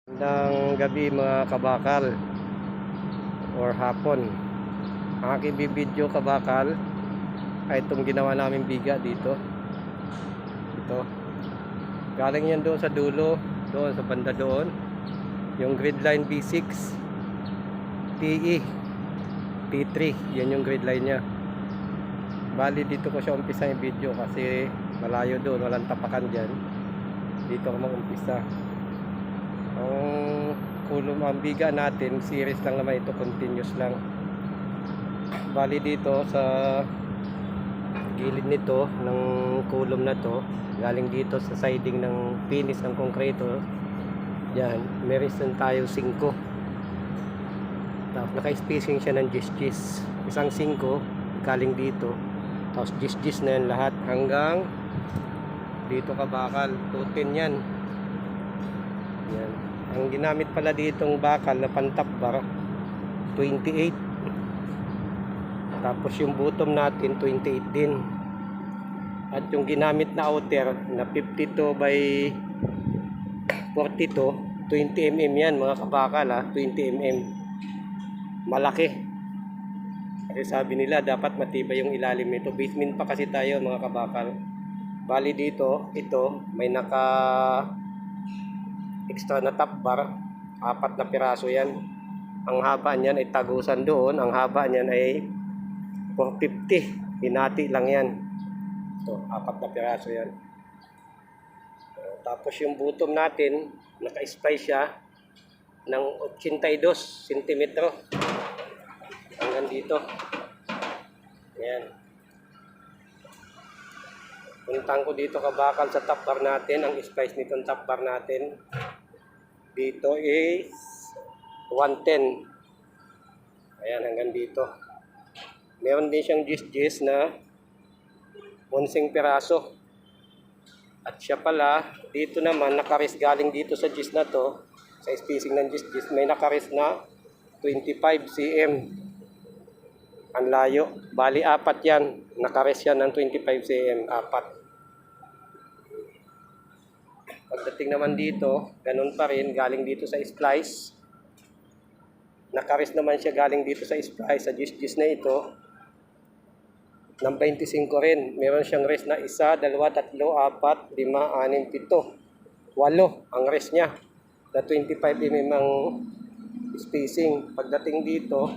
Magandang gabi mga kabakal or hapon. Ang aking bibidyo kabakal ay itong ginawa namin biga dito. Ito. Galing yan doon sa dulo, doon sa banda doon. Yung grid line B6 TE T3, yan yung grid line nya. Bali dito ko siya umpisa yung video kasi malayo doon, walang tapakan dyan. Dito ko mag-umpisa. Ang biga natin, series lang naman ito, continuous lang. Bali dito sa gilid nito ng kulom na to, galing dito sa siding ng finish ng konkreto, yan, meron tayo 5. Tapos naka-spacing siya ng gis-gis, isang 5 galing dito, tapos gis-gis na yan lahat hanggang dito kabakal, 210 yan. Yan. Ang ginamit pala ditong bakal na pan-top bar 28. Tapos yung bottom natin 28 din. At yung ginamit na outer na 52 by 42, 20 mm yan mga kabakal ha, 20 mm. Malaki. Kasi sabi nila dapat matibay yung ilalim nito. Basement pa kasi tayo mga kabakal. Bali dito, ito may naka extra na top bar, 4 na piraso yan. Ang haba niyan ay tagusan doon, ang haba niyan ay 450, hinati lang yan. So 4 na piraso yan. Tapos yung bottom natin naka-splice siya ng 82 cm hanggang dito. Ayan. Puntang ko dito kabakal sa top bar natin. Ang splice nitong top bar natin dito is 110. Ayan, hanggang dito. Meron din siyang gis-gis na 11 piraso. At siya pala, dito naman nakaris galing dito sa gis na to, sa spacing ng gis-gis, may nakaris na 25 cm. Ang layo. Bali 4 yan. Nakares yan ng 25 cm. 4. Pagdating naman dito, ganun pa rin, galing dito sa splice. Nakares naman siya galing dito sa splice, sa gis-gis na ito, ng 25 rin. Meron siyang res na 1, 2, 3, 4, 5, 6, 7, 8 ang res niya. Na 25 mm ang spacing. Pagdating dito,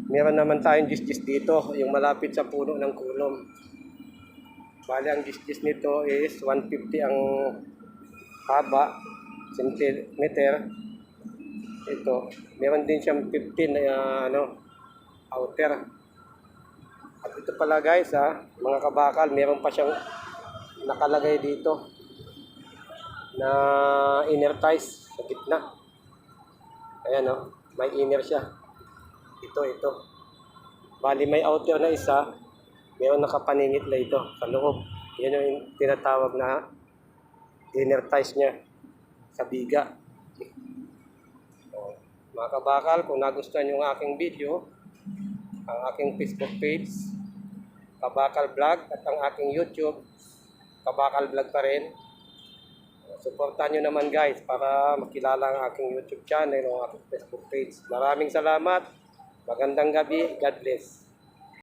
meron naman tayong gis-gis dito, yung malapit sa puno ng kulom. Bali ang gis-gis nito is 150 ang haba, centimeter. Ito, meron din siyang 15 na outer. At ito pala guys mga kabakal, meron pa siyang nakalagay dito na inner ties sa gitna. Ayan may inner siya. Ito. Bali may outer na isa, meron nakapaningit na ito sa loob. Yan yung tinatawag na inner ties niya sa biga. Mga kabakal, kung nagustuhan yung aking video, ang aking Facebook page, Kabakal Vlog, at ang aking YouTube, Kabakal Vlog pa rin. Suportahan nyo naman guys para makilala ang aking YouTube channel o aking Facebook page. Maraming salamat. Magandang gabi. God bless.